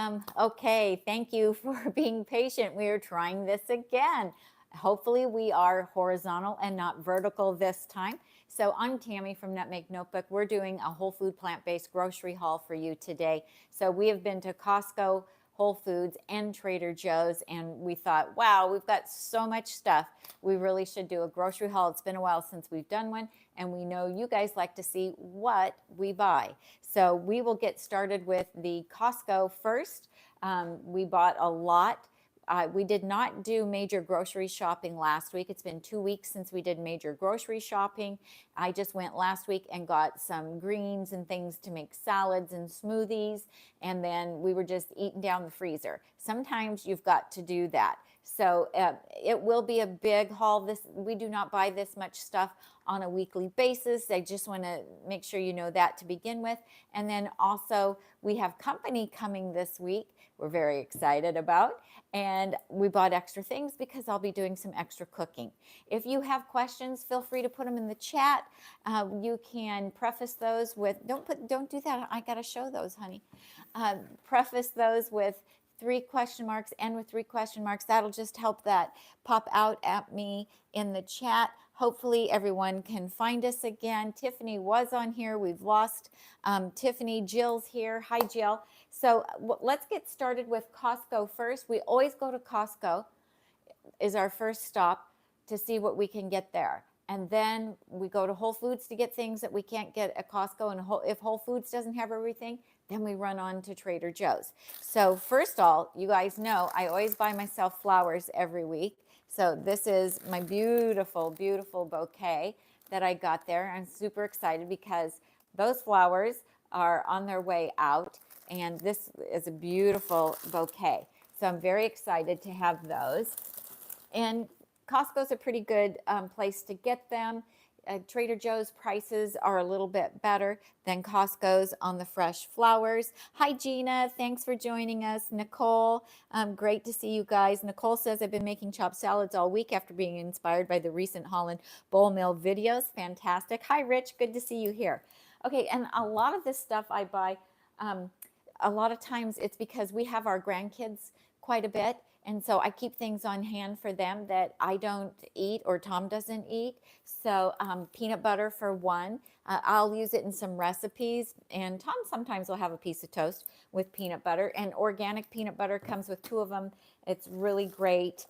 Awesome. Okay, thank you for being patient. We are trying this again. Hopefully we are horizontal and not vertical this time. So I'm Tammy from Nutmeg Notebook. We're doing a whole food plant-based grocery haul for you today. So we have been to Costco, Whole Foods, and Trader Joe's, and we thought, wow, we've got so much stuff. We really should do a grocery haul. It's been a while since we've done one, and we know you guys like to see what we buy. So we will get started with the Costco first. We bought a lot. We did not do major grocery shopping last week. It's been 2 weeks since we did major grocery shopping. I just went last week and got some greens and things to make salads and smoothies, and then we were just eating down the freezer. Sometimes you've got to do that. So it will be a big haul. We do not buy this much stuff on a weekly basis. I just want to make sure you know that to begin with. And then also we have company coming this week we're very excited about. And we bought extra things because I'll be doing some extra cooking. If you have questions, feel free to put them in the chat. You can preface those with, don't do that. I got to show those, honey. Preface those with 3 question marks and with 3 question marks. That'll just help that pop out at me in the chat. Hopefully everyone can find us again. Tiffany was on here. We've lost Tiffany. Jill's here. Hi, Jill. So let's get started with Costco first. We always go to Costco is our first stop to see what we can get there. And then we go to Whole Foods to get things that we can't get at Costco. And if Whole Foods doesn't have everything, then we run on to Trader Joe's. So first of all, you guys know I always buy myself flowers every week. So this is my beautiful, beautiful bouquet that I got there. I'm super excited because those flowers are on their way out. And this is a beautiful bouquet. So I'm very excited to have those. And Costco's a pretty good place to get them. Trader Joe's prices are a little bit better than Costco's on the fresh flowers. Hi, Gina. Thanks for joining us. Nicole, great to see you guys. Nicole says, I've been making chopped salads all week after being inspired by the recent Holland Bowl Mill videos. Fantastic. Hi, Rich. Good to see you here. Okay, and a lot of this stuff I buy, a lot of times it's because we have our grandkids quite a bit. And so I keep things on hand for them that I don't eat or Tom doesn't eat. So peanut butter for one. I'll use it in some recipes. And Tom sometimes will have a piece of toast with peanut butter. And organic peanut butter comes with 2 of them. It's really great.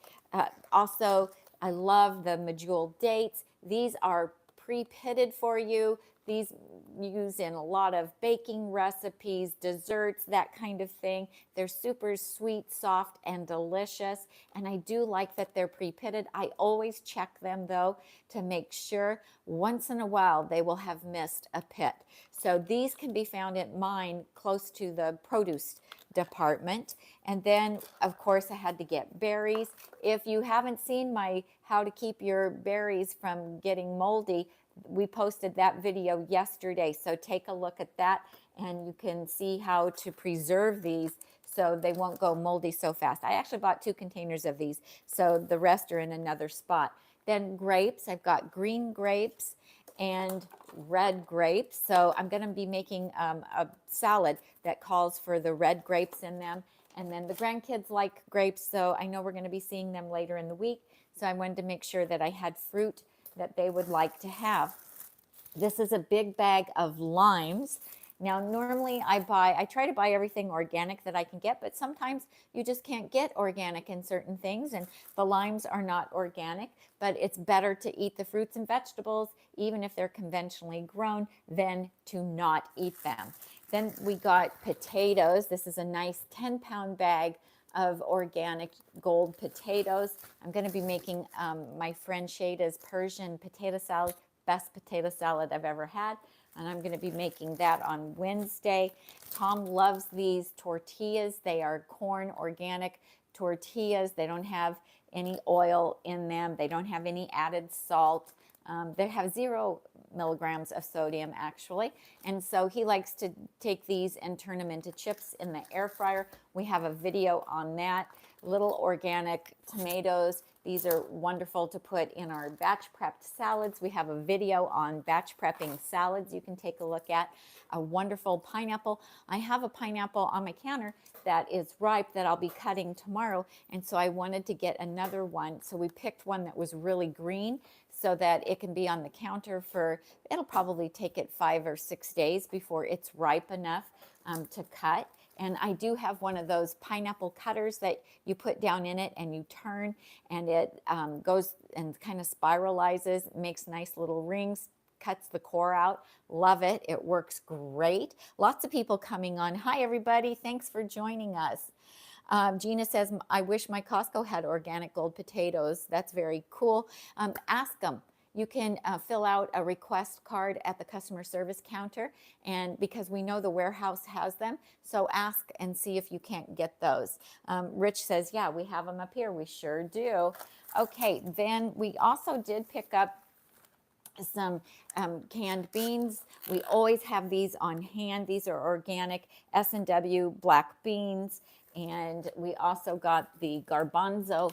Also, I love the medjool dates. These are pre-pitted for you. These used in a lot of baking recipes, desserts, that kind of thing. They're super sweet, soft, and delicious. And I do like that they're pre-pitted. I always check them though to make sure. Once in a while they will have missed a pit. So these can be found at mine close to the produce department. And then of course I had to get berries. If you haven't seen my how to keep your berries from getting moldy, we posted that video yesterday, so take a look at that and you can see how to preserve these so they won't go moldy so fast. I actually bought 2 containers of these, so the rest are in another spot. Then grapes, I've got green grapes and red grapes. So I'm going to be making a salad that calls for the red grapes in them. And then the grandkids like grapes, so I know we're going to be seeing them later in the week. So I wanted to make sure that I had fruit that they would like to have. This is a big bag of limes. Now, normally I try to buy everything organic that I can get, but sometimes you just can't get organic in certain things, and the limes are not organic, but it's better to eat the fruits and vegetables, even if they're conventionally grown, than to not eat them. Then we got potatoes. This is a nice 10-pound bag of organic gold potatoes. I'm going to be making my friend Shada's Persian potato salad, best potato salad I've ever had. And I'm going to be making that on Wednesday. Tom loves these tortillas. They are corn organic tortillas. They don't have any oil in them. They don't have any added salt. They have 0 milligrams of sodium actually. And so he likes to take these and turn them into chips in the air fryer. We have a video on that. Little organic tomatoes. These are wonderful to put in our batch prepped salads. We have a video on batch prepping salads you can take a look at. A wonderful pineapple. I have a pineapple on my counter that is ripe that I'll be cutting tomorrow, and so I wanted to get another one. So we picked one that was really green so that it can be on the counter for, it'll probably take it 5 or 6 days before it's ripe enough to cut. And I do have one of those pineapple cutters that you put down in it and you turn, and it goes and kind of spiralizes, makes nice little rings, cuts the core out. Love it. It works great. Lots of people coming on. Hi, everybody. Thanks for joining us. Gina says, I wish my Costco had organic gold potatoes. That's very cool. Ask them. You can fill out a request card at the customer service counter, and because we know the warehouse has them, so ask and see if you can't get those. Rich says, yeah, we have them up here. We sure do. Okay, then we also did pick up some canned beans. We always have these on hand. These are organic S&W black beans, and we also got the garbanzo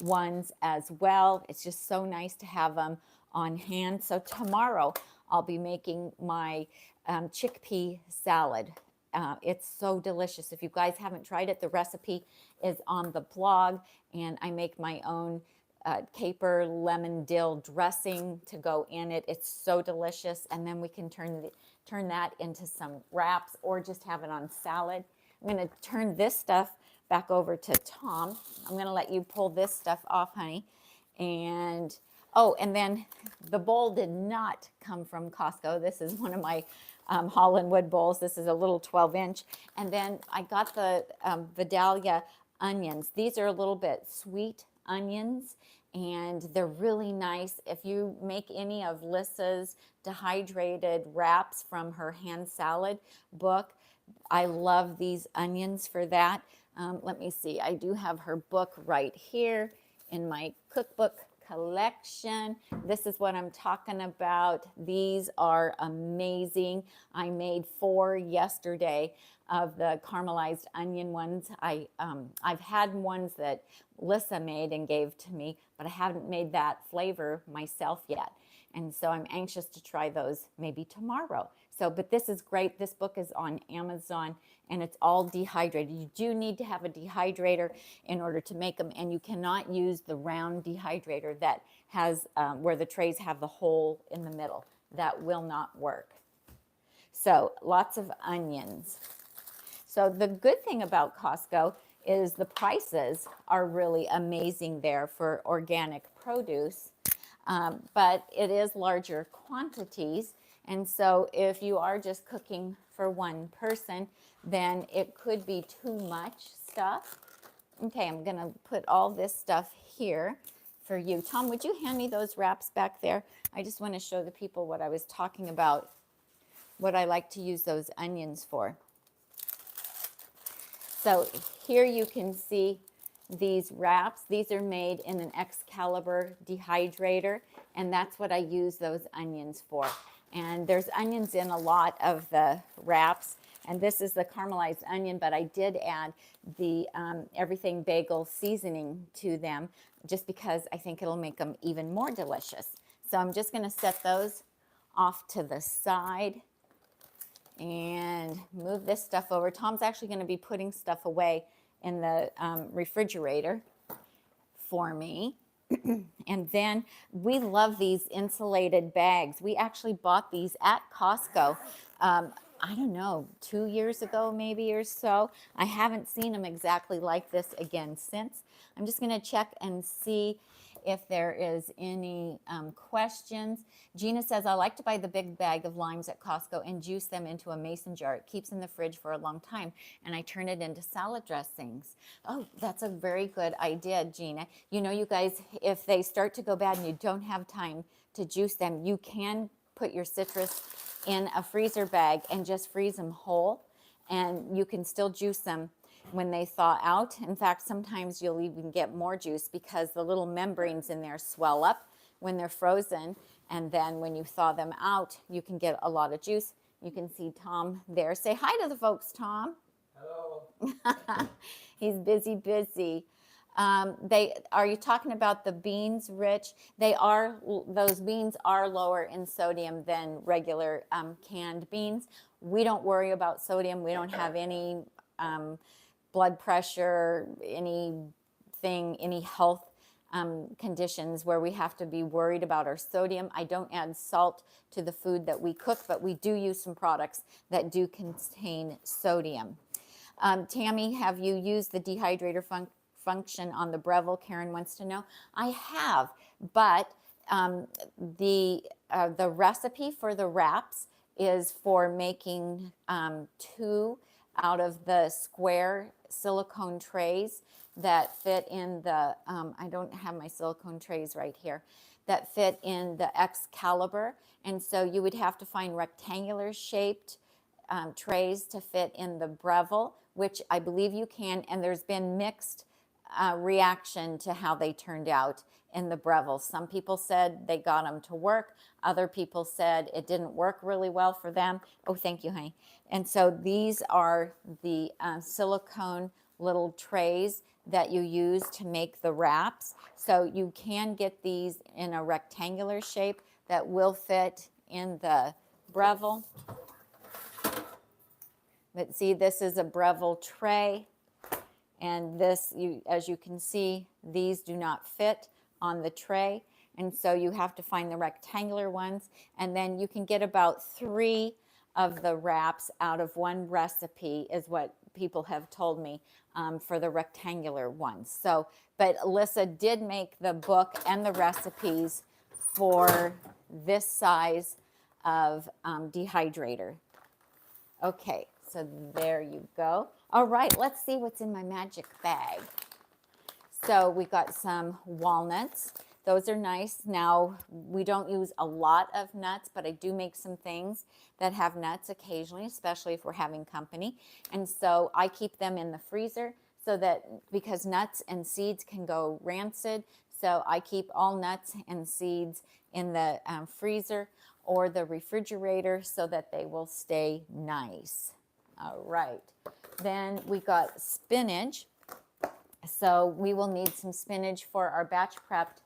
ones as well. It's just so nice to have them on hand. So tomorrow I'll be making my chickpea salad. It's so delicious. If you guys haven't tried it, the recipe is on the blog, and I make my own caper lemon dill dressing to go in it. It's so delicious, and then we can turn that into some wraps or just have it on salad. I'm going to turn this stuff back over to Tom. I'm going to let you pull this stuff off, honey. And oh, and then the bowl did not come from Costco. This is one of my Holland wood bowls. This is a little 12-inch. And then I got the Vidalia onions. These are a little bit sweet onions, and they're really nice. If you make any of Lissa's dehydrated wraps from her hand salad book, I love these onions for that. Let me see. I do have her book right here in my cookbook collection. This is what I'm talking about. These are amazing. I made 4 yesterday of the caramelized onion ones. I've had ones that Lissa made and gave to me, but I haven't made that flavor myself yet. And so I'm anxious to try those maybe tomorrow. So, but this is great. This book is on Amazon, and it's all dehydrated. You do need to have a dehydrator in order to make them, and you cannot use the round dehydrator that has where the trays have the hole in the middle. That will not work. So lots of onions. So the good thing about Costco is the prices are really amazing there for organic produce, but it is larger quantities. And so if you are just cooking for one person, then it could be too much stuff. Okay, I'm going to put all this stuff here for you. Tom, would you hand me those wraps back there? I just want to show the people what I was talking about, what I like to use those onions for. So here you can see these wraps. These are made in an Excalibur dehydrator, and that's what I use those onions for. And there's onions in a lot of the wraps, and this is the caramelized onion, but I did add the everything bagel seasoning to them just because I think it'll make them even more delicious. So I'm just going to set those off to the side and move this stuff over. Tom's actually going to be putting stuff away in the refrigerator for me. And then we love these insulated bags. We actually bought these at Costco, I don't know, 2 years ago maybe or so. I haven't seen them exactly like this again since. I'm just going to check and see if there is any questions. Gina says, I like to buy the big bag of limes at Costco and juice them into a mason jar. It keeps in the fridge for a long time, and I turn it into salad dressings. Oh, that's a very good idea, Gina. You know, you guys, if they start to go bad and you don't have time to juice them, you can put your citrus in a freezer bag and just freeze them whole, and you can still juice them when they thaw out. In fact, sometimes you'll even get more juice because the little membranes in there swell up when they're frozen, and then when you thaw them out, you can get a lot of juice. You can see Tom there. Say hi to the folks, Tom. Hello. He's busy. Are you talking about the beans, Rich? Those beans are lower in sodium than regular canned beans. We don't worry about sodium. We don't have any blood pressure, anything, any health conditions where we have to be worried about our sodium. I don't add salt to the food that we cook, but we do use some products that do contain sodium. Tammy, have you used the dehydrator function on the Breville? Karen wants to know. I have, but the recipe for the wraps is for making 2 out of the square silicone trays that fit in the, I don't have my silicone trays right here, that fit in the Excalibur. And so you would have to find rectangular shaped trays to fit in the Breville, which I believe you can. And there's been mixed reaction to how they turned out in the Breville. Some people said they got them to work. Other people said it didn't work really well for them. Oh, thank you, honey. And so these are the silicone little trays that you use to make the wraps. So you can get these in a rectangular shape that will fit in the Breville. But see, this is a Breville tray. And this, as you can see, these do not fit on the tray. And so you have to find the rectangular ones. And then you can get about 3 of the wraps out of one recipe is what people have told me for the rectangular ones. So, but Alyssa did make the book and the recipes for this size of dehydrator. Okay, so there you go. All right, let's see what's in my magic bag. So we got some walnuts. Those are nice. Now, we don't use a lot of nuts, but I do make some things that have nuts occasionally, especially if we're having company. And so I keep them in the freezer so that, because nuts and seeds can go rancid, so I keep all nuts and seeds in the freezer or the refrigerator so that they will stay nice. All right. Then we got spinach. So we will need some spinach for our batch prepped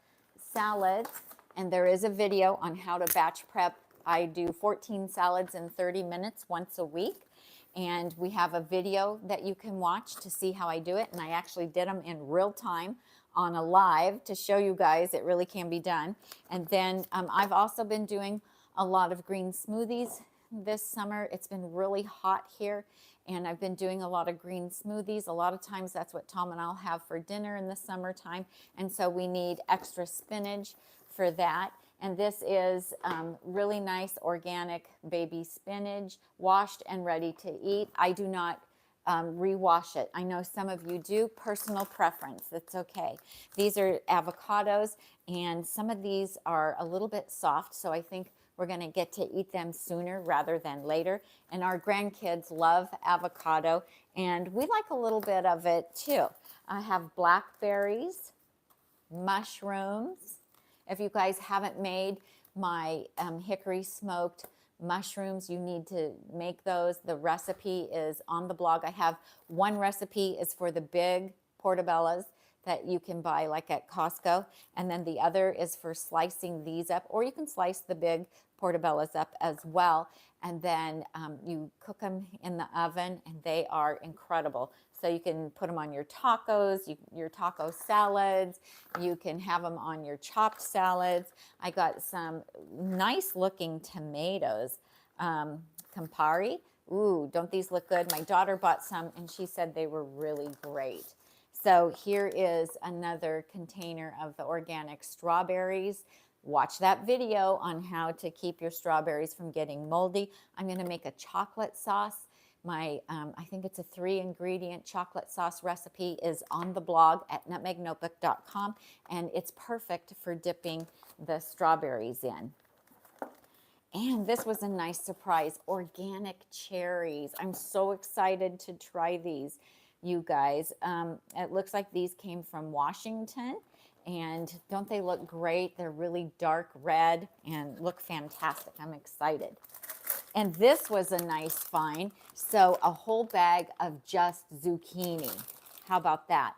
salads. And there is a video on how to batch prep. I do 14 salads in 30 minutes once a week. And we have a video that you can watch to see how I do it. And I actually did them in real time on a live to show you guys it really can be done. And then I've also been doing a lot of green smoothies this summer. It's been really hot here. And I've been doing a lot of green smoothies. A lot of times that's what Tom and I'll have for dinner in the summertime. And so we need extra spinach for that. And this is really nice organic baby spinach, washed and ready to eat. I do not rewash it. I know some of you do. Personal preference. That's okay. These are avocados, and some of these are a little bit soft, so I think we're going to get to eat them sooner rather than later. And our grandkids love avocado, and we like a little bit of it too. I have blackberries, mushrooms. If you guys haven't made my hickory smoked mushrooms, you need to make those. The recipe is on the blog. I have one recipe is for the big portobellos that you can buy like at Costco. And then the other is for slicing these up, or you can slice the big portobellos up as well. And then you cook them in the oven, and they are incredible. So you can put them on your tacos, your taco salads. You can have them on your chopped salads. I got some nice looking tomatoes, Campari. Ooh, don't these look good? My daughter bought some, and she said they were really great. So here is another container of the organic strawberries. Watch that video on how to keep your strawberries from getting moldy. I'm going to make a chocolate sauce. My, I think it's a 3-ingredient chocolate sauce recipe is on the blog at nutmegnotebook.com, and it's perfect for dipping the strawberries in. And this was a nice surprise, organic cherries. I'm so excited to try these, you guys. It looks like these came from Washington. And don't they look great? They're really dark red and look fantastic. I'm excited. And this was a nice find. So a whole bag of just zucchini. How about that?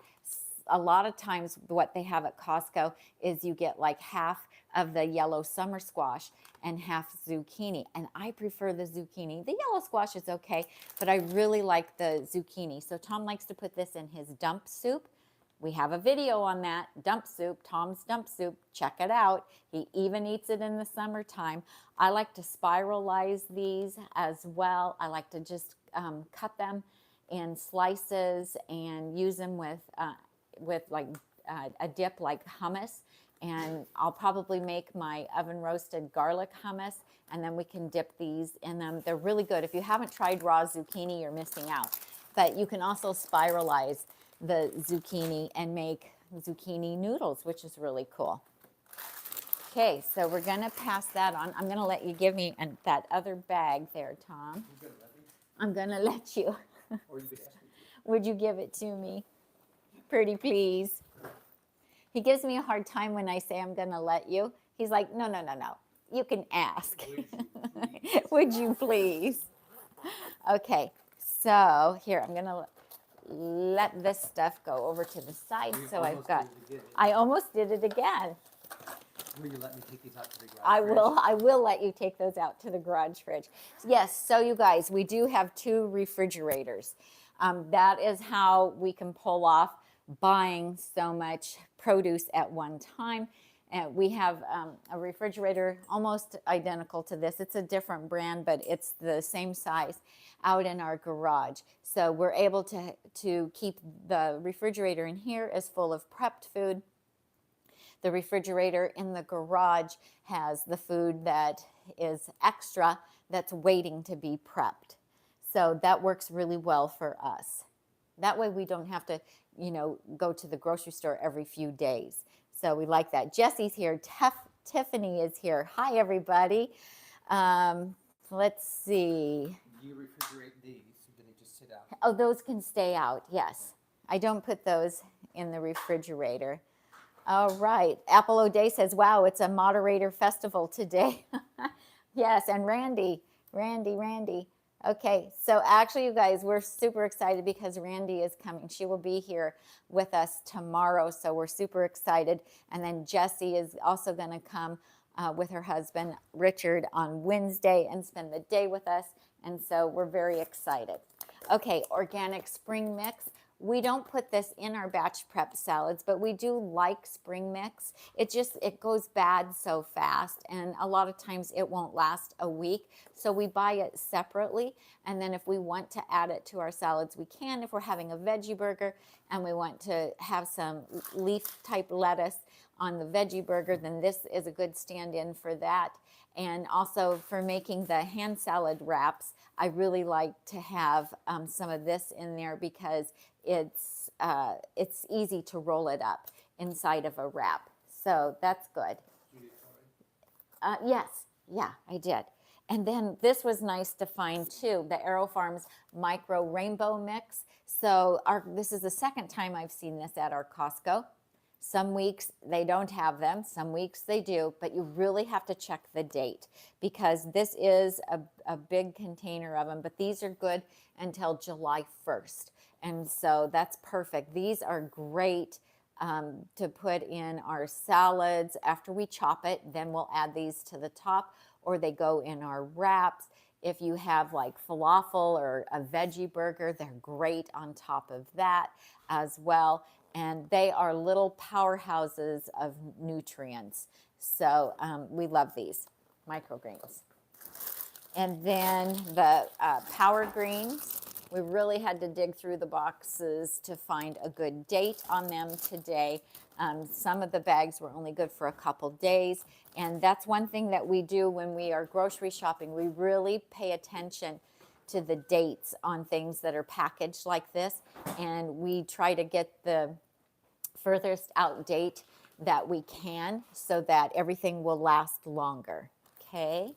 a lot of times what they have at Costco is you get like half of the yellow summer squash and half zucchini. And I prefer the zucchini. The yellow squash is okay, but I really like the zucchini. So Tom likes to put this in his dump soup. We have a video on that, dump soup, Tom's dump soup. Check it out. He even eats it in the summertime. I like to spiralize these as well. I like to just cut them in slices and use them with like a dip like hummus. And I'll probably make my oven roasted garlic hummus, and then we can dip these in them. They're really good. If you haven't tried raw zucchini, you're missing out. But you can also spiralize the zucchini and make zucchini noodles, which is really cool. Okay, so we're gonna pass that on. I'm gonna let you give me that other bag there, Tom. I'm gonna let you. Would you give it to me? Pretty please. He gives me a hard time when I say I'm gonna let you. He's like, no. You can ask. Would you please? Okay, so here, I'm gonna let this stuff go over to the side. So I've got, I almost did it again. Will you let me take these out to the garage? I will let you take those out to the garage fridge. Yes, so you guys, we do have 2 refrigerators. That is how we can pull off buying so much produce at one time. And we have a refrigerator almost identical to this. It's a different brand, but it's the same size out in our garage. So we're able to keep the refrigerator in here as full of prepped food. The refrigerator in the garage has the food that is extra that's waiting to be prepped. So that works really well for us. That way we don't have to, go to the grocery store every few days. So we like that. Jesse's here. Tiffany is here. Hi, everybody. Let's see. You refrigerate these, so they just sit out. Oh, those can stay out, yes. I don't put those in the refrigerator. All right. Apple O'Day says, wow, it's a moderator festival today. Yes, and Randy. Okay, so actually, you guys, we're super excited because Randy is coming. She will be here with us tomorrow, so we're super excited. And then Jessie is also going to come with her husband, Richard, on Wednesday and spend the day with us. And so we're very excited. Okay, organic spring mix. We don't put this in our batch prep salads, but we do like spring mix. It goes bad so fast, and a lot of times it won't last a week. So we buy it separately, and then if we want to add it to our salads, we can. If we're having a veggie burger and we want to have some leaf type lettuce on the veggie burger, then this is a good stand-in for that. And also for making the hand salad wraps, I really like to have some of this in there because it's easy to roll it up inside of a wrap. So that's good. Yes, yeah, I did. And then this was nice to find too, the Aero Farms Micro Rainbow Mix. So this is the second time I've seen this at our Costco. Some weeks they don't have them, some weeks they do, but you really have to check the date because this is a big container of them, but these are good until July 1st. And so that's perfect. These are great to put in our salads after we chop it. Then we'll add these to the top, or they go in our wraps. If you have like falafel or a veggie burger, they're great on top of that as well. And they are little powerhouses of nutrients. So we love these microgreens. And then the power greens, we really had to dig through the boxes to find a good date on them today. Some of the bags were only good for a couple days. And that's one thing that we do when we are grocery shopping. We really pay attention to the dates on things that are packaged like this. And we try to get the furthest out date that we can so that everything will last longer. Okay.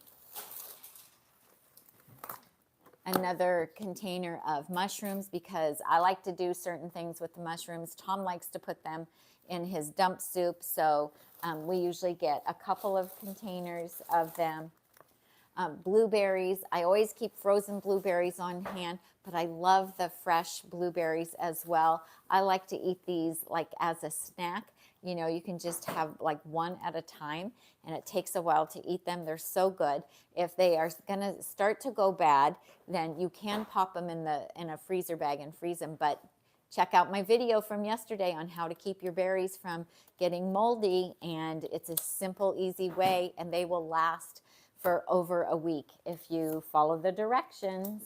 Another container of mushrooms because I like to do certain things with the mushrooms. Tom likes to put them in his dump soup, so we usually get a couple of containers of them. Blueberries, I always keep frozen blueberries on hand, but I love the fresh blueberries as well. I like to eat these like as a snack. You know, you can just have like one at a time, and it takes a while to eat them. They're so good. If they are going to start to go bad, then you can pop them in a freezer bag and freeze them. But check out my video from yesterday on how to keep your berries from getting moldy, and it's a simple, easy way, and they will last for over a week if you follow the directions.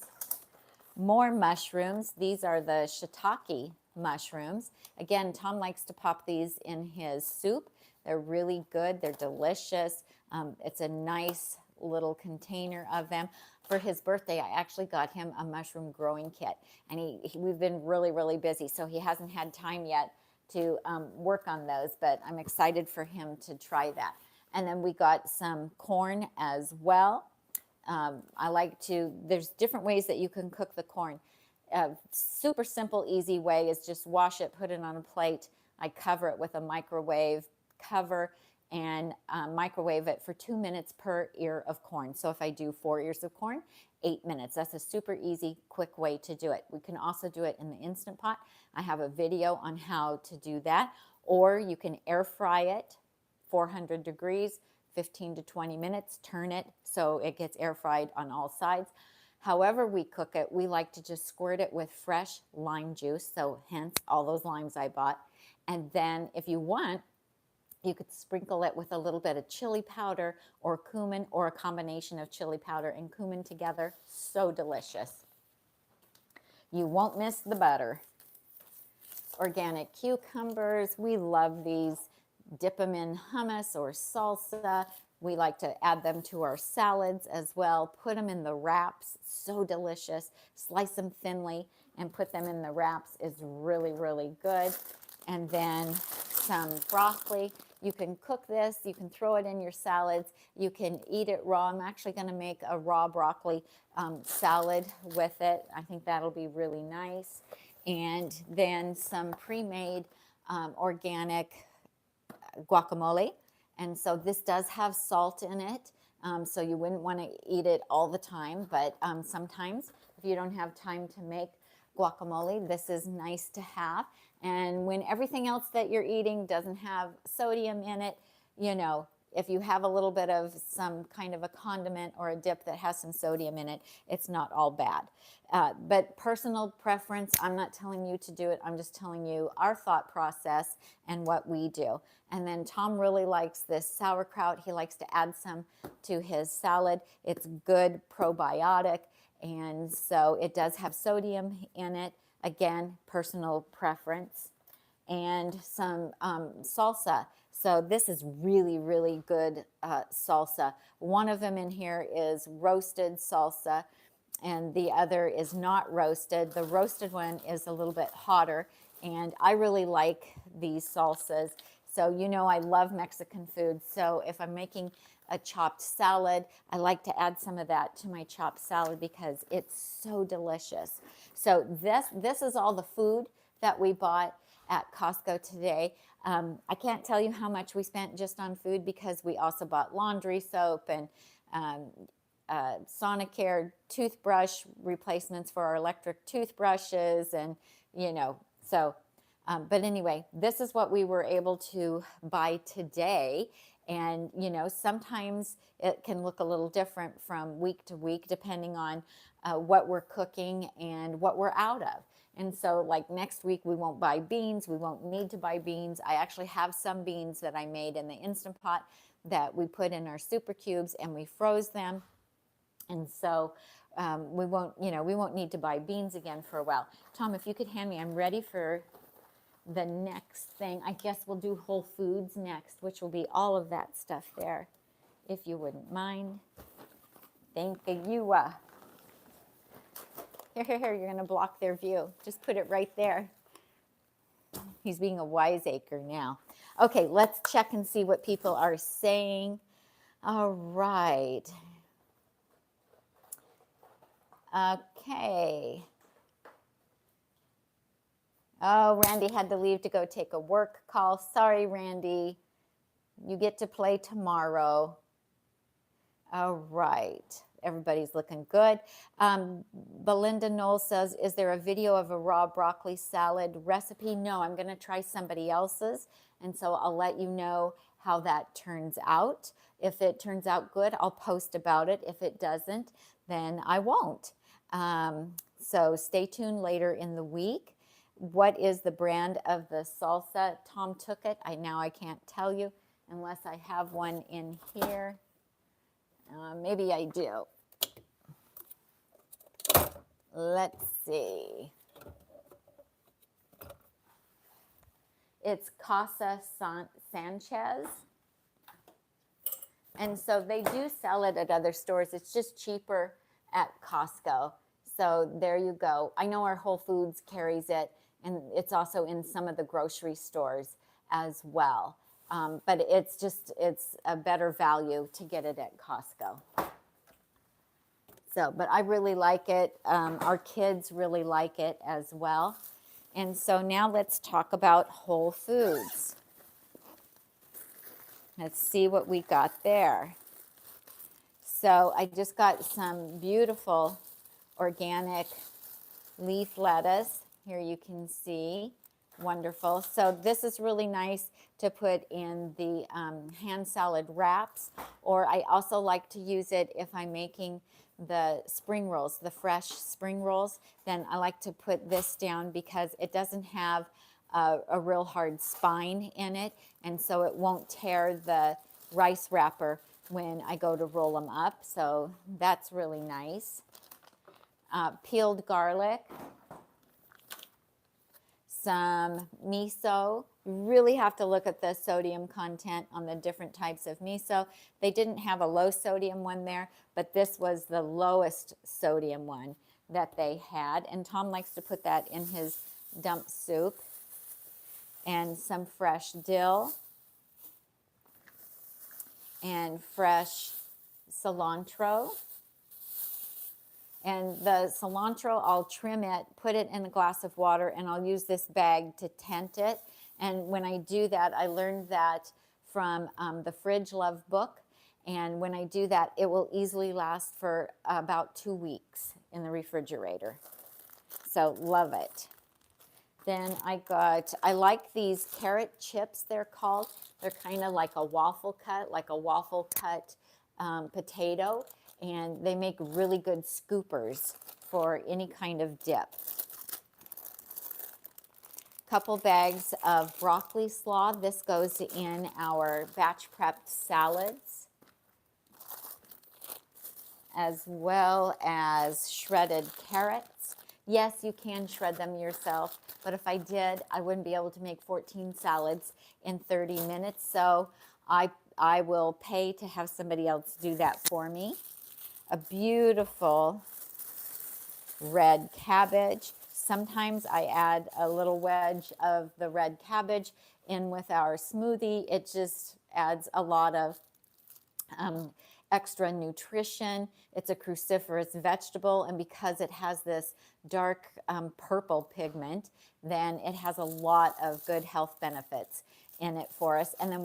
More mushrooms. These are the shiitake mushrooms. Again, Tom likes to pop these in his soup. They're really good. They're delicious. It's a nice little container of them. For his birthday, I actually got him a mushroom growing kit, and we've been really, really busy, so he hasn't had time yet to work on those, but I'm excited for him to try that. And then we got some corn as well. I like to, there's different ways that you can cook the corn. Super simple, easy way is just wash it, put it on a plate. I cover it with a microwave cover and microwave it for 2 minutes per ear of corn. So if I do 4 ears of corn, 8 minutes. That's a super easy, quick way to do it. We can also do it in the Instant Pot. I have a video on how to do that. Or you can air fry it, 400 degrees, 15 to 20 minutes, turn it so it gets air fried on all sides. However we cook it, we like to just squirt it with fresh lime juice, so hence all those limes I bought. And then if you want, you could sprinkle it with a little bit of chili powder or cumin, or a combination of chili powder and cumin together. So delicious. You won't miss the butter. Organic cucumbers, we love these. Dip them in hummus or salsa. We like to add them to our salads as well. Put them in the wraps, so delicious. Slice them thinly and put them in the wraps is really, really good. And then some broccoli. You can cook this, you can throw it in your salads, you can eat it raw. I'm actually going to make a raw broccoli salad with it. I think that'll be really nice. And then some pre-made organic guacamole. And so this does have salt in it, so you wouldn't want to eat it all the time, but sometimes if you don't have time to make guacamole, this is nice to have. And when everything else that you're eating doesn't have sodium in it, you know, if you have a little bit of some kind of a condiment or a dip that has some sodium in it, it's not all bad. But personal preference, I'm not telling you to do it. I'm just telling you our thought process and what we do. And then Tom really likes this sauerkraut. He likes to add some to his salad. It's good probiotic. And so it does have sodium in it. Again, personal preference. And some salsa. So this is really, really good salsa. One of them in here is roasted salsa, and the other is not roasted. The roasted one is a little bit hotter, and I really like these salsas. So you know I love Mexican food, so if I'm making a chopped salad, I like to add some of that to my chopped salad because it's so delicious. So this is all the food that we bought at Costco today. I can't tell you how much we spent just on food because we also bought laundry soap and Sonicare toothbrush replacements for our electric toothbrushes, and you know, so but anyway, this is what we were able to buy today. And you know, sometimes it can look a little different from week to week depending on what we're cooking and what we're out of. And so like next week we won't buy beans. We won't need to buy beans. I actually have some beans that I made in the Instant Pot that we put in our super cubes and we froze them. And so we won't need to buy beans again for a while. Tom, if you could hand me, I'm ready for the next thing. I guess we'll do Whole Foods next, which will be all of that stuff there, if you wouldn't mind. Thank you. Here, you're going to block their view. Just put it right there. He's being a wiseacre now. Okay, let's check and see what people are saying. All right. Okay. Oh, Randy had to leave to go take a work call. Sorry, Randy. You get to play tomorrow. All right. Everybody's looking good. Belinda Knoll says, is there a video of a raw broccoli salad recipe? No, I'm going to try somebody else's. And so I'll let you know how that turns out. If it turns out good, I'll post about it. If it doesn't, then I won't. So stay tuned later in the week. What is the brand of the salsa? Tom took it. Now I can't tell you unless I have one in here. Maybe I do. Let's see. It's Casa Sanchez. And so they do sell it at other stores. It's just cheaper at Costco. So there you go. I know our Whole Foods carries it, and it's also in some of the grocery stores as well. But it's a better value to get it at Costco. So, but I really like it. Our kids really like it as well. And so now let's talk about Whole Foods. Let's see what we got there. So I just got some beautiful organic leaf lettuce. Here you can see. Wonderful. So this is really nice to put in the hand salad wraps, or I also like to use it if I'm making the spring rolls, the fresh spring rolls. Then I like to put this down because it doesn't have a real hard spine in it, and so it won't tear the rice wrapper when I go to roll them up. So that's really nice. Peeled garlic, some miso. You really have to look at the sodium content on the different types of miso. They didn't have a low sodium one there, but this was the lowest sodium one that they had. And Tom likes to put that in his dump soup. And some fresh dill and fresh cilantro. And the cilantro, I'll trim it, put it in a glass of water, and I'll use this bag to tent it. And when I do that, I learned that from the Fridge Love book. And when I do that, it will easily last for about 2 weeks in the refrigerator. So love it. Then I like these carrot chips, they're called. They're kind of like a waffle cut potato. And they make really good scoopers for any kind of dip. Couple bags of broccoli slaw. This goes in our batch prepped salads, as well as shredded carrots. Yes, you can shred them yourself, but if I did, I wouldn't be able to make 14 salads in 30 minutes. So I will pay to have somebody else do that for me. A beautiful red cabbage. Sometimes I add a little wedge of the red cabbage in with our smoothie. It just adds a lot of extra nutrition. It's a cruciferous vegetable, and because it has this dark purple pigment, then it has a lot of good health benefits in it for us. And then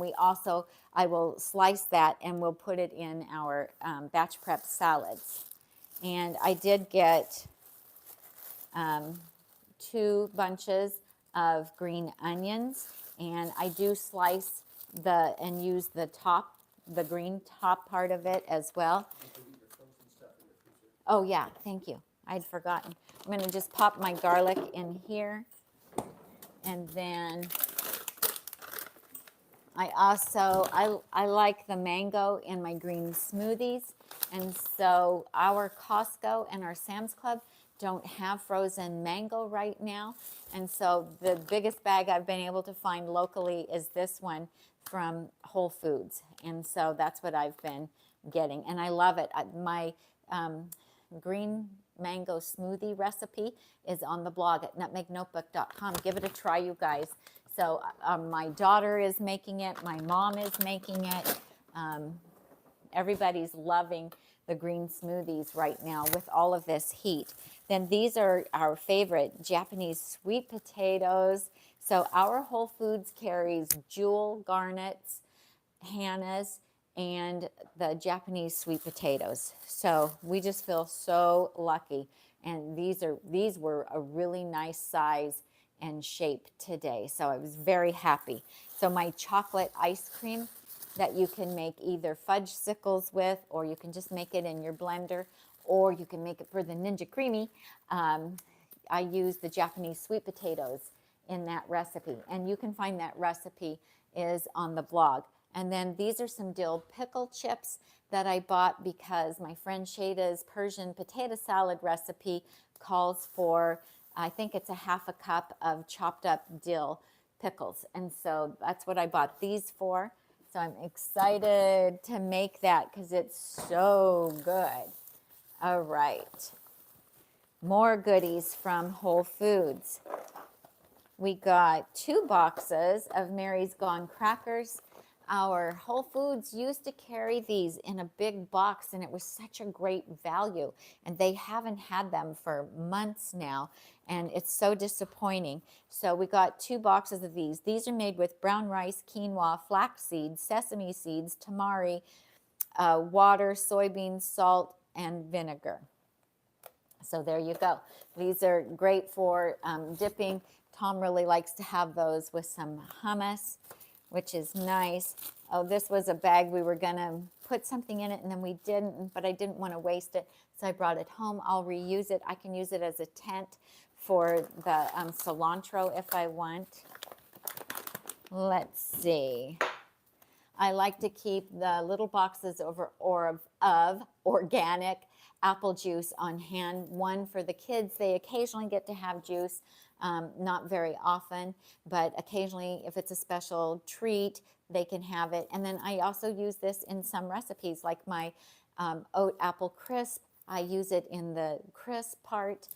I will slice that and we'll put it in our batch prep salads. And I did get 2 bunches of green onions, and I do slice and use the green top part of it as well. Oh yeah, thank you. I'd forgotten. I'm going to just pop my garlic in here, and then I like the mango in my green smoothies, and so our Costco and our Sam's Club don't have frozen mango right now, and so the biggest bag I've been able to find locally is this one from Whole Foods, and so that's what I've been getting, and I love it. My green mango smoothie recipe is on the blog at nutmegnotebook.com. Give it a try, you guys. So my daughter is making it. My mom is making it. Everybody's loving the green smoothies right now with all of this heat. Then these are our favorite Japanese sweet potatoes. So our Whole Foods carries Jewel, Garnets, Hannah's, and the Japanese sweet potatoes. So we just feel so lucky. And these were a really nice size and shape today. So I was very happy. So my chocolate ice cream that you can make either fudgesicles with, or you can just make it in your blender, or you can make it for the Ninja Creamy. I use the Japanese sweet potatoes in that recipe, and you can find that recipe is on the blog. And then these are some dill pickle chips that I bought because my friend Shada's Persian potato salad recipe calls for, I think it's a half a cup of chopped up dill pickles. And so that's what I bought these for. So I'm excited to make that because it's so good. All right. More goodies from Whole Foods. We got 2 boxes of Mary's Gone crackers. Our Whole Foods used to carry these in a big box, and it was such a great value. And they haven't had them for months now, and it's so disappointing. So we got 2 boxes of these. These are made with brown rice, quinoa, flax seeds, sesame seeds, tamari, water, soybeans, salt, and vinegar. So there you go. These are great for dipping. Tom really likes to have those with some hummus, which is nice. Oh, this was a bag. We were going to put something in it, and then we didn't, but I didn't want to waste it, so I brought it home. I'll reuse it. I can use it as a tent for the cilantro if I want. Let's see. I like to keep the little boxes of organic apple juice on hand. One for the kids. They occasionally get to have juice, not very often, but occasionally if it's a special treat, they can have it. And then I also use this in some recipes, like my oat apple crisp. I use it in the crisp part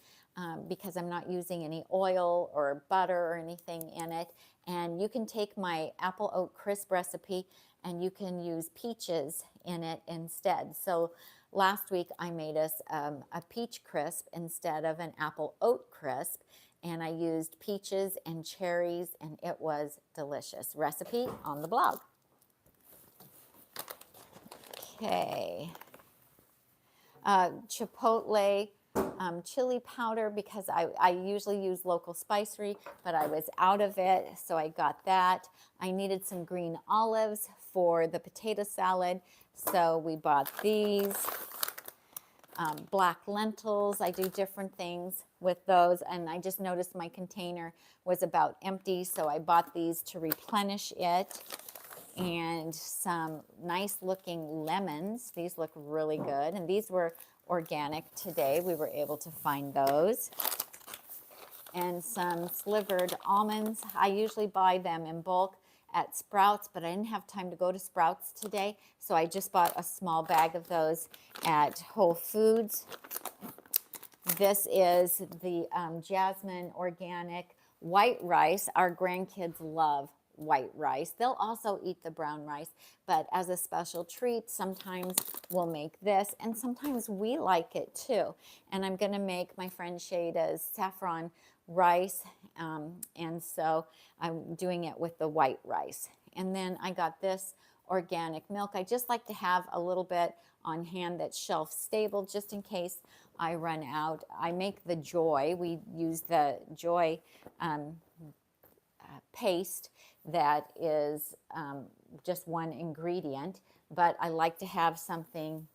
because I'm not using any oil or butter or anything in it. And you can take my apple oat crisp recipe and you can use peaches in it instead. So last week I made us a peach crisp instead of an apple oat crisp, and I used peaches and cherries, and it was delicious. Recipe on the blog. Okay. Chipotle chili powder, because I usually use local spicery, but I was out of it, so I got that. I needed some green olives for the potato salad, so we bought these. Black lentils, I do different things with those, and I just noticed my container was about empty, so I bought these to replenish it. And some nice looking lemons. These look really good, and these were organic today. We were able to find those. And some slivered almonds. I usually buy them in bulk at Sprouts, but I didn't have time to go to Sprouts today, so I just bought a small bag of those at Whole Foods. This is the Jasmine organic white rice. Our grandkids love white rice. They'll also eat the brown rice, but as a special treat, sometimes we'll make this, and sometimes we like it too. And I'm going to make my friend Shada's saffron rice, and so I'm doing it with the white rice. And then I got this organic milk. I just like to have a little bit on hand that's shelf stable just in case I run out. I make the Joy. We use the Joy paste that is just one ingredient, but I like to have something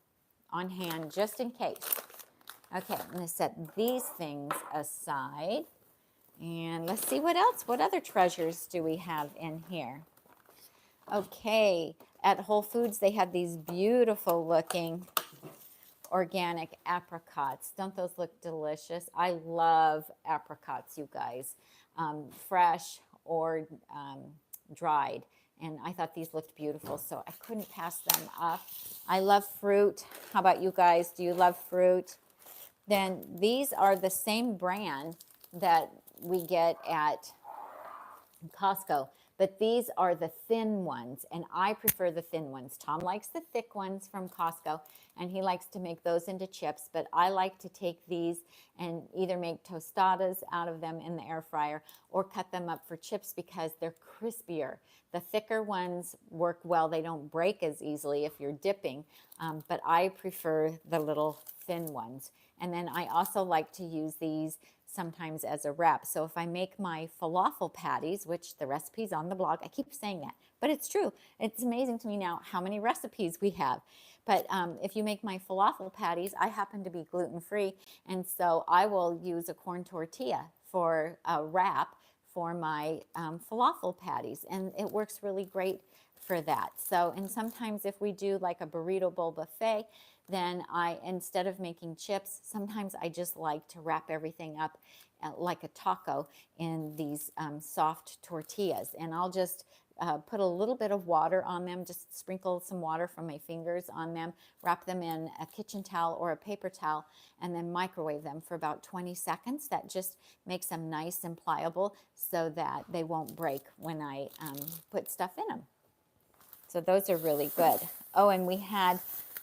on hand just in case. Okay, I'm going to set these things aside, and let's see what else, what other treasures do we have in here. Okay, at Whole Foods they have these beautiful looking organic apricots. Don't those look delicious? I love apricots, you guys, fresh or dried, and I thought these looked beautiful, so I couldn't pass them up. I love fruit. How about you guys? Do you love fruit? Then these are the same brand that we get at Costco, but these are the thin ones, and I prefer the thin ones. Tom likes the thick ones from Costco, and he likes to make those into chips, but I like to take these and either make tostadas out of them in the air fryer or cut them up for chips because they're crispier. The thicker ones work well. They don't break as easily if you're dipping, but I prefer the little thin ones. And then I also like to use these sometimes as a wrap. So if I make my falafel patties, which the recipe's on the blog, I keep saying that, but it's true. It's amazing to me now how many recipes we have. But if you make my falafel patties, I happen to be gluten-free, and so I will use a corn tortilla for a wrap for my falafel patties, and it works really great for that. So, and sometimes if we do like a burrito bowl buffet, then instead of making chips, sometimes I just like to wrap everything up like a taco in these soft tortillas. And I'll just put a little bit of water on them, just sprinkle some water from my fingers on them, wrap them in a kitchen towel or a paper towel, and then microwave them for about 20 seconds. That just makes them nice and pliable so that they won't break when I put stuff in them. So those are really good. Oh, and we had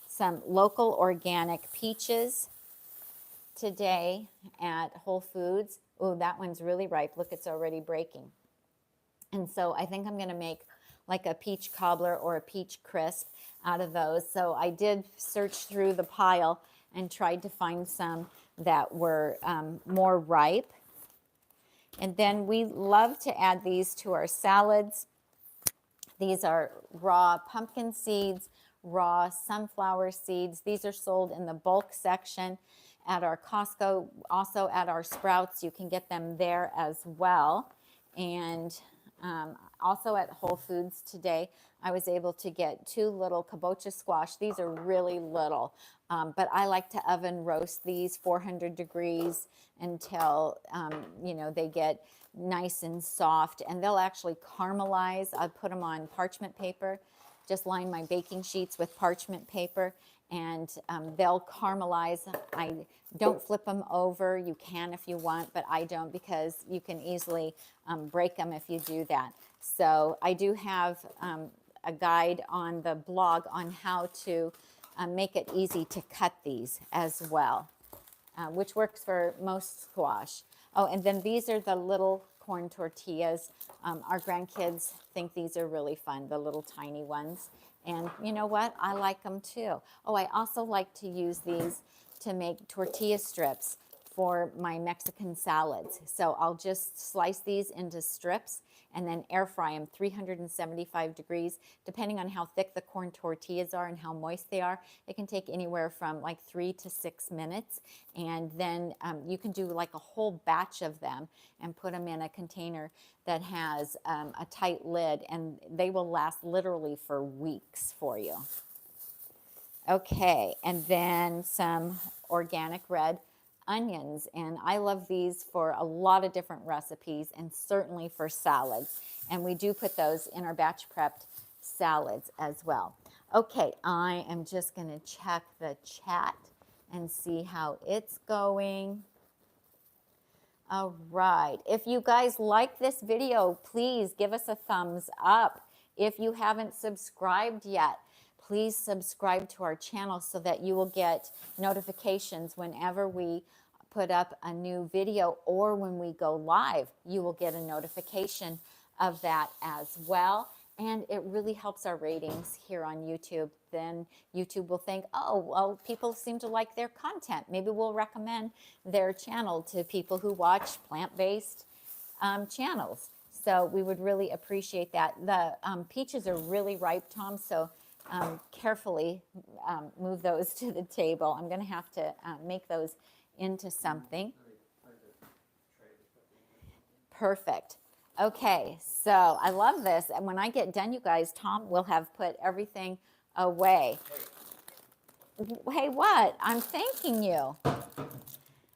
some local organic peaches today at Whole Foods. Oh, that one's really ripe. Look, it's already breaking. And so I think I'm going to make like a peach cobbler or a peach crisp out of those. So I did search through the pile and tried to find some that were more ripe. And then we love to add these to our salads. These are raw pumpkin seeds, raw sunflower seeds. These are sold in the bulk section at our Costco, also at our Sprouts. You can get them there as well. And also at Whole Foods today, I was able to get 2 little kabocha squash. These are really little, but I like to oven roast these 400 degrees until, they get nice and soft, and they'll actually caramelize. I put them on parchment paper, just line my baking sheets with parchment paper, and they'll caramelize. I don't flip them over. You can if you want, but I don't because you can easily break them if you do that. So I do have a guide on the blog on how to make it easy to cut these as well, which works for most squash. Oh, and then these are the little corn tortillas. Our grandkids think these are really fun, the little tiny ones. And you know what? I like them too. Oh, I also like to use these to make tortilla strips for my Mexican salads. So I'll just slice these into strips and then air fry them 375 degrees, depending on how thick the corn tortillas are and how moist they are. It can take anywhere from like 3 to 6 minutes. And then you can do like a whole batch of them and put them in a container that has a tight lid, and they will last literally for weeks for you. Okay, and then some organic red onions, and I love these for a lot of different recipes and certainly for salads, and we do put those in our batch prepped salads as well. Okay, I am just going to check the chat and see how it's going. All right, if you guys like this video, please give us a thumbs up. If you haven't subscribed yet, please subscribe to our channel so that you will get notifications whenever we put up a new video, or when we go live, you will get a notification of that as well. And it really helps our ratings here on YouTube. Then YouTube will think, oh, well, people seem to like their content. Maybe we'll recommend their channel to people who watch plant-based channels. So we would really appreciate that. The peaches are really ripe, Tom, so carefully move those to the table. I'm going to have to make those into something. Perfect. Okay, so I love this. And when I get done, you guys, Tom will have put everything away. Hey, what? I'm thanking you.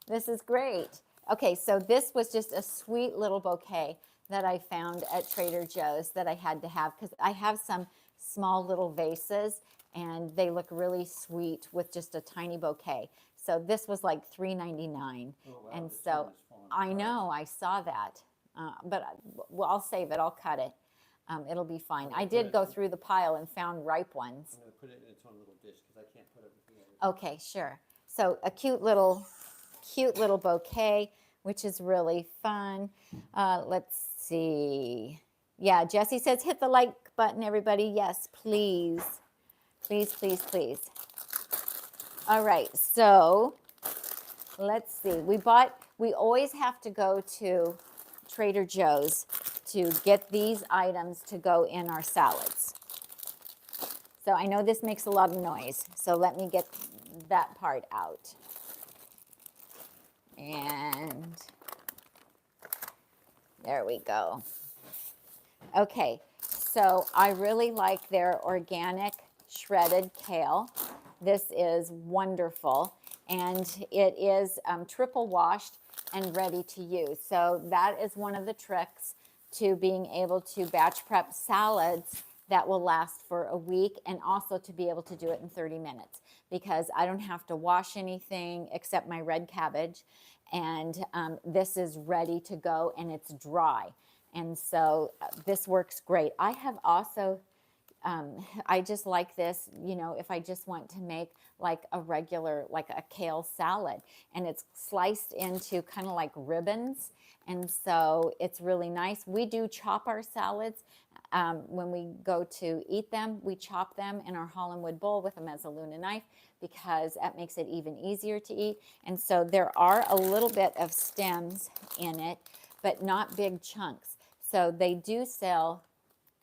This is great. Okay, so this was just a sweet little bouquet that I found at Trader Joe's that I had to have because I have some small little vases and they look really sweet with just a tiny bouquet. So this was like $3.99. Oh, wow, And the so sun is falling I apart. know, I saw that. but well, I'll save it. I'll cut it. It'll be fine. I did go through the pile and found ripe ones. I'm going to put it in its own little dish because I can't put everything in. Okay, sure. So a cute little bouquet, which is really fun. Let's see. Yeah, Jesse says hit the like button, everybody. Yes, please. Please, please, please. All right, so let's see. We always have to go to Trader Joe's to get these items to go in our salads. So I know this makes a lot of noise, so let me get that part out. And there we go. Okay, so I really like their organic shredded kale. This is wonderful, and it is triple washed and ready to use. So that is one of the tricks to being able to batch prep salads that will last for a week, and also to be able to do it in 30 minutes because I don't have to wash anything except my red cabbage, and this is ready to go and it's dry. And so this works great. I have also, I just like this, you know, if I just want to make like a regular, like a kale salad, and it's sliced into kind of like ribbons. And so it's really nice. We do chop our salads. When we go to eat them, we chop them in our Hollandwood bowl with a mezzaluna knife because that makes it even easier to eat. And so there are a little bit of stems in it, but not big chunks. So they do sell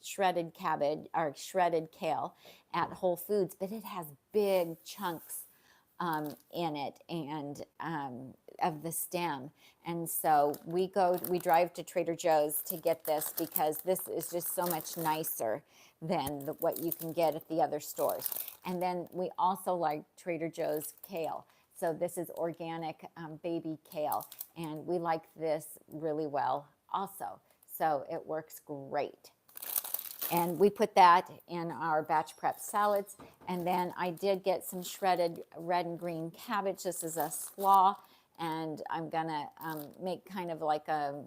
shredded cabbage or shredded kale at Whole Foods, but it has big chunks in it and of the stem. And so we drive to Trader Joe's to get this because this is just so much nicer than what you can get at the other stores. And then we also like Trader Joe's kale. So this is organic baby kale, and we like this really well also. So it works great. And we put that in our batch prep salads. And then I did get some shredded red and green cabbage. This is a slaw, and I'm gonna make kind of like a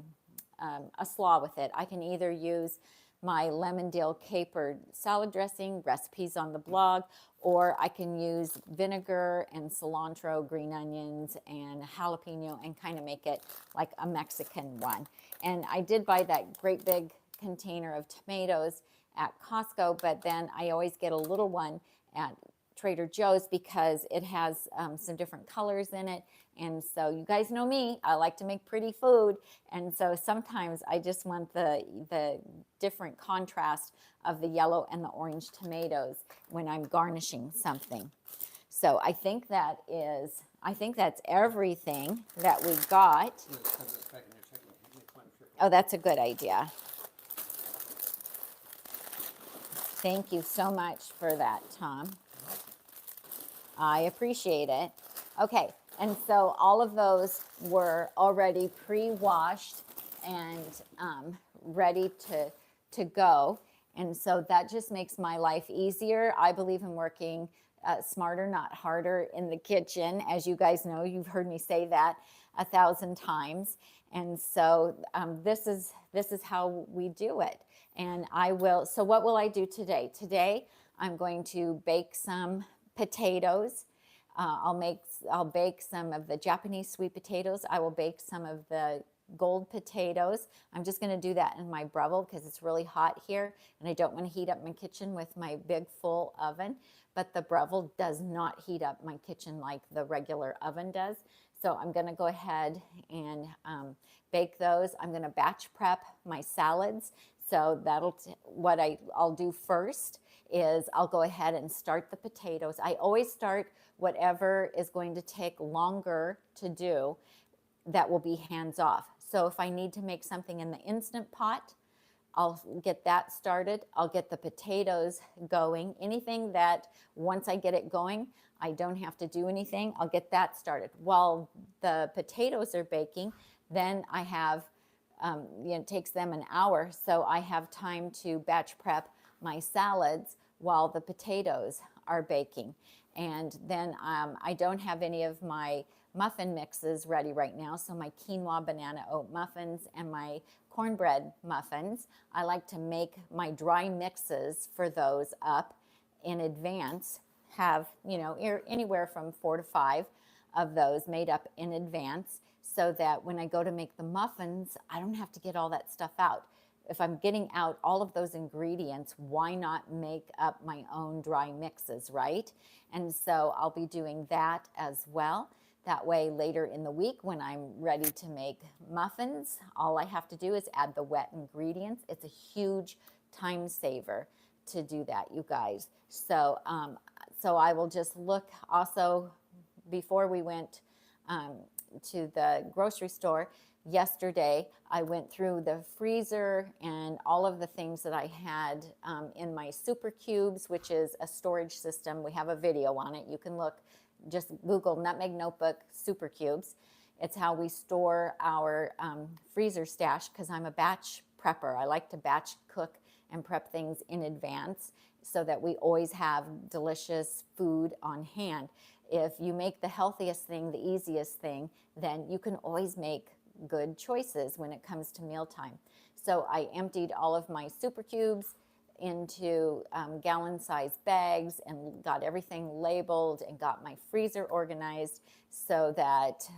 slaw with it. I can either use my lemon dill capered salad dressing, recipes on the blog, or I can use vinegar and cilantro, green onions, and jalapeno and kind of make it like a Mexican one. And I did buy that great big container of tomatoes at Costco, but then I always get a little one at Trader Joe's because it has some different colors in it. And so you guys know me, I like to make pretty food. And so sometimes I just want the different contrast of the yellow and the orange tomatoes when I'm garnishing something. So I think that's everything that we got. Oh, that's a good idea. Thank you so much for that, Tom. I appreciate it. Okay, and so all of those were already pre-washed and ready to go. And so that just makes my life easier. I believe in working smarter, not harder in the kitchen. As you guys know, you've heard me say that 1,000 times. And so this is how we do it. And so what will I do today? Today, I'm going to bake some potatoes. I'll bake some of the Japanese sweet potatoes. I will bake some of the gold potatoes. I'm just going to do that in my Breville because it's really hot here and I don't want to heat up my kitchen with my big full oven. But the Breville does not heat up my kitchen like the regular oven does. So I'm going to go ahead and bake those. I'm going to batch prep my salads. So what I'll do first is I'll go ahead and start the potatoes. I always start whatever is going to take longer to do that will be hands off. So if I need to make something in the Instant Pot, I'll get that started. I'll get the potatoes going. Anything that once I get it going, I don't have to do anything. I'll get that started. While the potatoes are baking, then I have, it takes them an hour, so I have time to batch prep my salads while the potatoes are baking. And then I don't have any of my muffin mixes ready right now, so my quinoa banana oat muffins and my cornbread muffins. I like to make my dry mixes for those up in advance, have, anywhere from 4 to 5 of those made up in advance, so that when I go to make the muffins, I don't have to get all that stuff out. If I'm getting out all of those ingredients, why not make up my own dry mixes, right? And so I'll be doing that as well. That way later in the week when I'm ready to make muffins, all I have to do is add the wet ingredients. It's a huge time saver to do that, you guys. So, so I will just look also before we went to the grocery store yesterday. I went through the freezer and all of the things that I had in my super cubes, which is a storage system. We have a video on it. You can look, just Google Nutmeg Notebook Super Cubes. It's how we store our freezer stash, because I'm a batch prepper. I like to batch cook and prep things in advance so that we always have delicious food on hand. If you make the healthiest thing the easiest thing, then you can always make good choices when it comes to mealtime. So I emptied all of my super cubes into gallon-sized bags and got everything labeled and got my freezer organized so that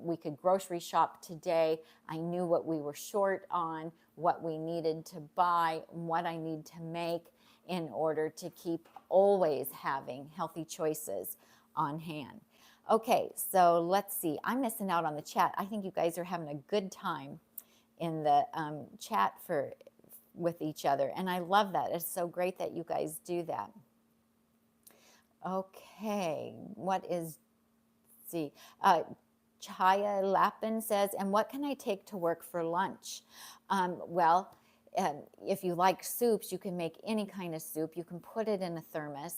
we could grocery shop today. I knew what we were short on, what we needed to buy, what I need to make in order to keep always having healthy choices on hand. Okay, so let's see. I'm missing out on the chat. I think you guys are having a good time in the chat with each other, and I love that. It's so great that you guys do that. Okay, what is, see, Chaya Lapin says, and what can I take to work for lunch? Well, if you like soups, you can make any kind of soup. You can put it in a thermos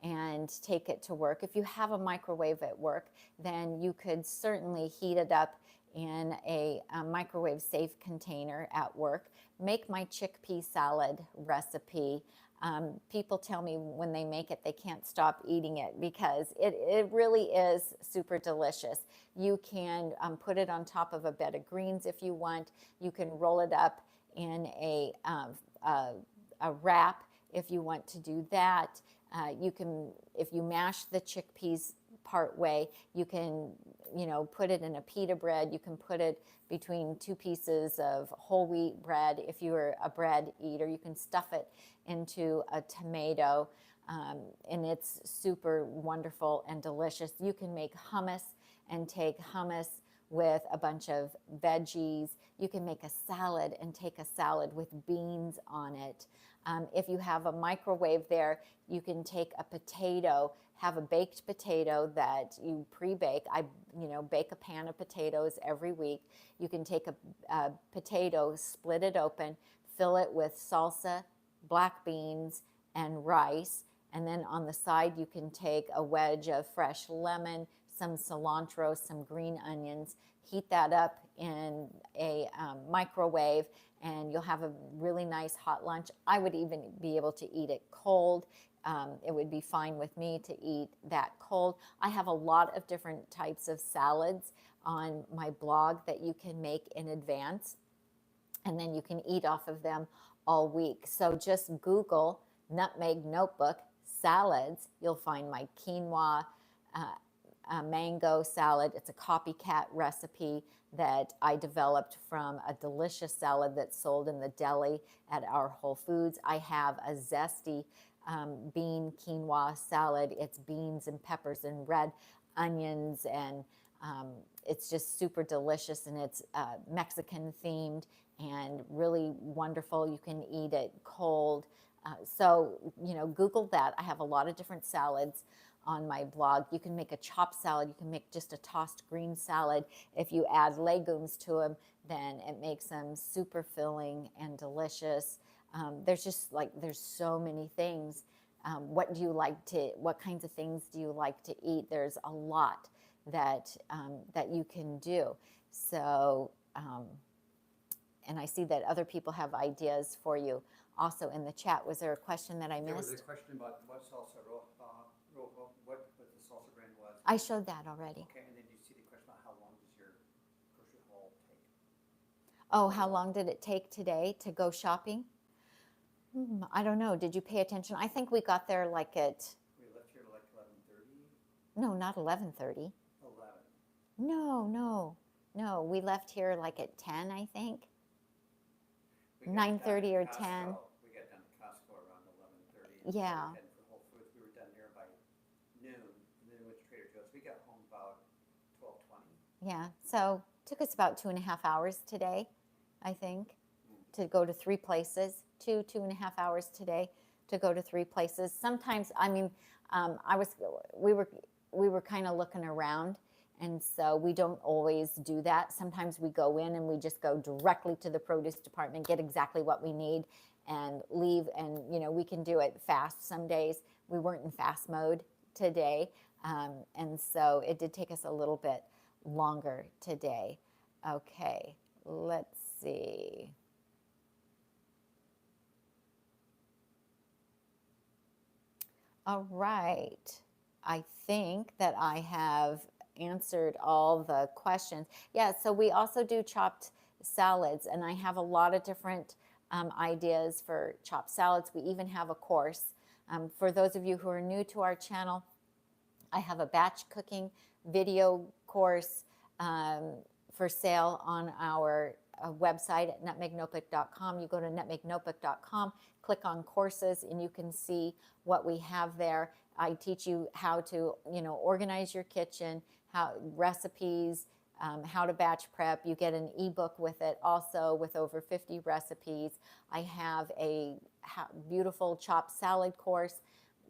and take it to work. If you have a microwave at work, then you could certainly heat it up in a microwave safe container at work. Make my chickpea salad recipe. People tell me when they make it, they can't stop eating it because it really is super delicious. You can put it on top of a bed of greens if you want. You can roll it up in a wrap if you want to do that. You can, if you mash the chickpeas part way, you can, put it in a pita bread. You can put it between 2 pieces of whole wheat bread. If you are a bread eater, you can stuff it into a tomato, and it's super wonderful and delicious. You can make hummus and take hummus with a bunch of veggies. You can make a salad and take a salad with beans on it. If you have a microwave there, you can take a potato, have a baked potato that you pre-bake. I, bake a pan of potatoes every week. You can take a potato, split it open, fill it with salsa, black beans, and rice. And then on the side, you can take a wedge of fresh lemon, some cilantro, some green onions, heat that up in a microwave, and you'll have a really nice hot lunch. I would even be able to eat it cold. It would be fine with me to eat that cold. I have a lot of different types of salads on my blog that you can make in advance, and then you can eat off of them all week. So just Google Nutmeg Notebook salads. You'll find my quinoa mango salad. It's a copycat recipe that I developed from a delicious salad that's sold in the deli at our Whole Foods. I have a zesty bean quinoa salad. It's beans and peppers and red onions, and it's just super delicious, and it's Mexican themed and really wonderful. You can eat it cold. So, Google that. I have a lot of different salads on my blog. You can make a chopped salad. You can make just a tossed green salad. If you add legumes to them, then it makes them super filling and delicious. There's so many things. What kinds of things do you like to eat? There's a lot that you can do. So, and I see that other people have ideas for you also in the chat. Was there a question that I missed? There was a question about what salsa what the salsa brand was. I showed that already. Okay, and then you see the question about how long does your grocery haul take? Oh, how long did it take today to go shopping? I don't know. Did you pay attention? I think we got there like at, We left here like 11:30, no, not 11:30. 11. No. We left here like at 10, I think. We got 9:30 done or at 10. Costco. We got done at Costco around 11:30. And Yeah. we were heading for Whole Foods. We were done there by noon, and then we went to Trader Joe's. We got home about 12:20. Yeah. So took us about 2.5 hours today, I think, to go to 3 places. 2.5 hours today to go to 3 places. Sometimes, I mean, we were kind of looking around, and so we don't always do that. Sometimes we go in and we just go directly to the produce department, get exactly what we need, and leave. And we can do it fast. Some days we weren't in fast mode today, and so it did take us a little bit longer today. Okay, let's see. All right. I think that I have answered all the questions. Yeah, so we also do chopped salads, and I have a lot of different ideas for chopped salads. We even have a course. For those of you who are new to our channel, I have a batch cooking video course for sale on our website at nutmegnotebook.com. You go to nutmegnotebook.com, click on courses, and you can see what we have there. I teach you how to, organize your kitchen, how recipes, how to batch prep. You get an ebook with it also with over 50 recipes. I have a beautiful chopped salad course.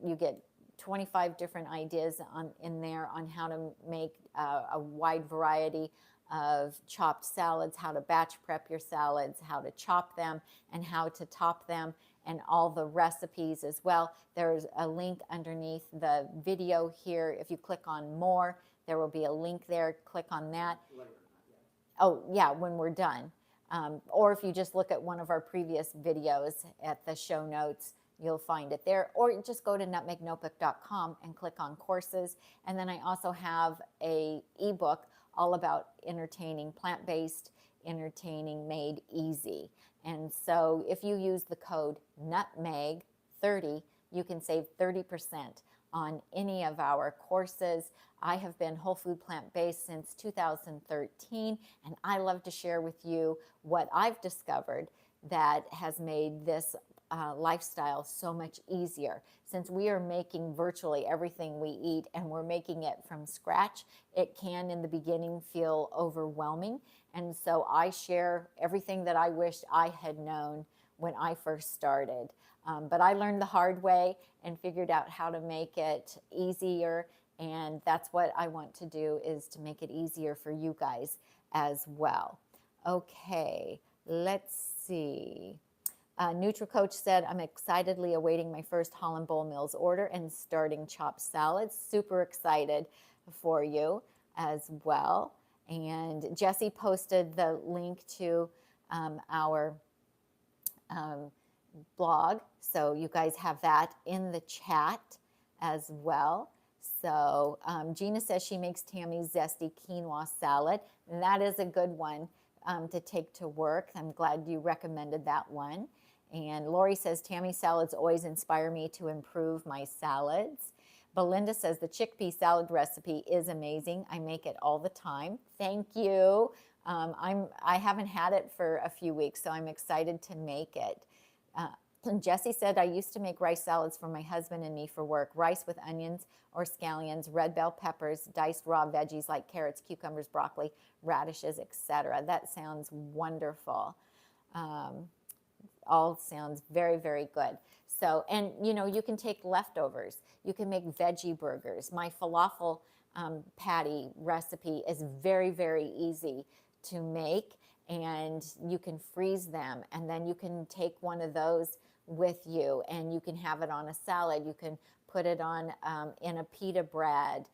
You get 25 different ideas in there on how to make a wide variety of chopped salads, how to batch prep your salads, how to chop them, and how to top them, and all the recipes as well. There's a link underneath the video here. If you click on more, there will be a link there. Click on that. Later, not yet. Oh, yeah, when we're done. Or if you just look at one of our previous videos at the show notes, you'll find it there. Or just go to nutmegnotebook.com and click on courses. And then I also have a ebook all about entertaining, plant-based entertaining made easy. And so if you use the code NUTMEG30, you can save 30% on any of our courses. I have been whole food plant-based since 2013, and I love to share with you what I've discovered that has made this lifestyle so much easier. Since we are making virtually everything we eat and we're making it from scratch, it can in the beginning feel overwhelming. And so I share everything that I wished I had known when I first started. But I learned the hard way and figured out how to make it easier. And that's what I want to do, is to make it easier for you guys as well. Okay, let's see. NutriCoach said, I'm excitedly awaiting my first Holland Bowl Mills order and starting chopped salads. Super excited for you as well. And Jesse posted the link to our blog. So you guys have that in the chat as well. So Gina says she makes Tammy's zesty quinoa salad. And that is a good one to take to work. I'm glad you recommended that one. And Lori says, Tammy salads always inspire me to improve my salads. Belinda says, the chickpea salad recipe is amazing. I make it all the time. Thank you. I haven't had it for a few weeks, so I'm excited to make it. Jessie said, I used to make rice salads for my husband and me for work. Rice with onions or scallions, red bell peppers, diced raw veggies like carrots, cucumbers, broccoli, radishes, etc. That sounds wonderful. All sounds very, very good. So, and you can take leftovers. You can make veggie burgers. My falafel patty recipe is very, very easy to make, and you can freeze them, and then you can take one of those with you, and you can have it on a salad. You can put it on in a pita bread.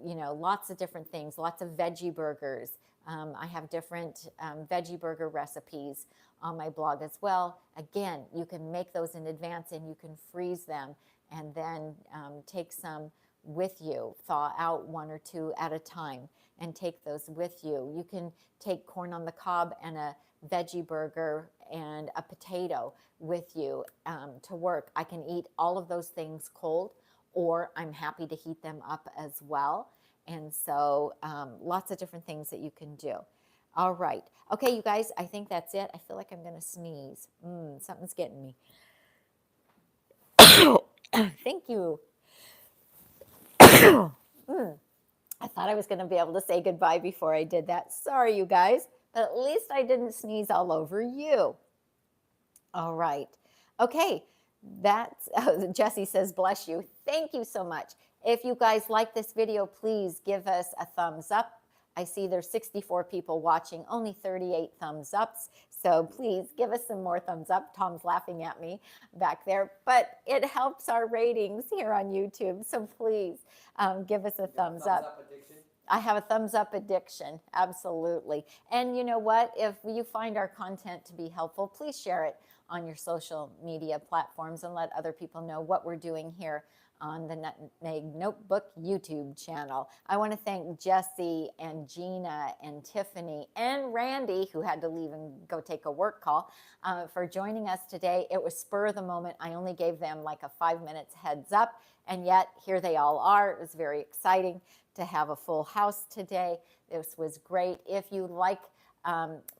Lots of different things. Lots of veggie burgers. I have different veggie burger recipes on my blog as well. Again, you can make those in advance and you can freeze them, and then take some with you, thaw out 1 or 2 at a time and take those with you. You can take corn on the cob and a veggie burger and a potato with you to work. I can eat all of those things cold, or I'm happy to heat them up as well. And so lots of different things that you can do. All right. Okay, you guys, I think that's it. I feel like I'm going to sneeze. Something's getting me. Thank you. I thought I was going to be able to say goodbye before I did that. Sorry, you guys, but at least I didn't sneeze all over you. All right. Okay. That's Jesse says, bless you. Thank you so much. If you guys like this video, please give us a thumbs up. I see there's 64 people watching, only 38 thumbs ups. So please give us some more thumbs up. Tom's laughing at me back there, but it helps our ratings here on YouTube. So please give us a thumbs up. I have a thumbs up addiction, absolutely. And you know what? If you find our content to be helpful, please share it on your social media platforms and let other people know what we're doing here on the Nutmeg Notebook YouTube channel. I want to thank Jesse and Gina and Tiffany and Randy, who had to leave and go take a work call, for joining us today. It was spur of the moment. I only gave them like a 5 minutes heads up, and yet here they all are. It was very exciting to have a full house today. This was great. If you like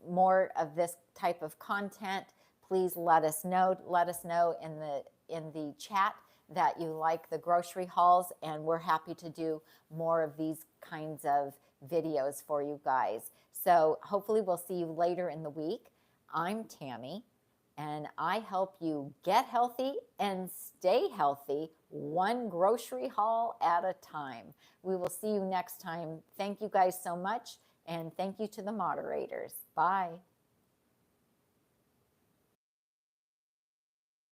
more of this type of content, please let us know. Let us know in the chat that you like the grocery hauls, and we're happy to do more of these kinds of videos for you guys. So hopefully we'll see you later in the week. I'm Tammy, and I help you get healthy and stay healthy, one grocery haul at a time. We will see you next time. Thank you guys so much, and thank you to the moderators. Bye.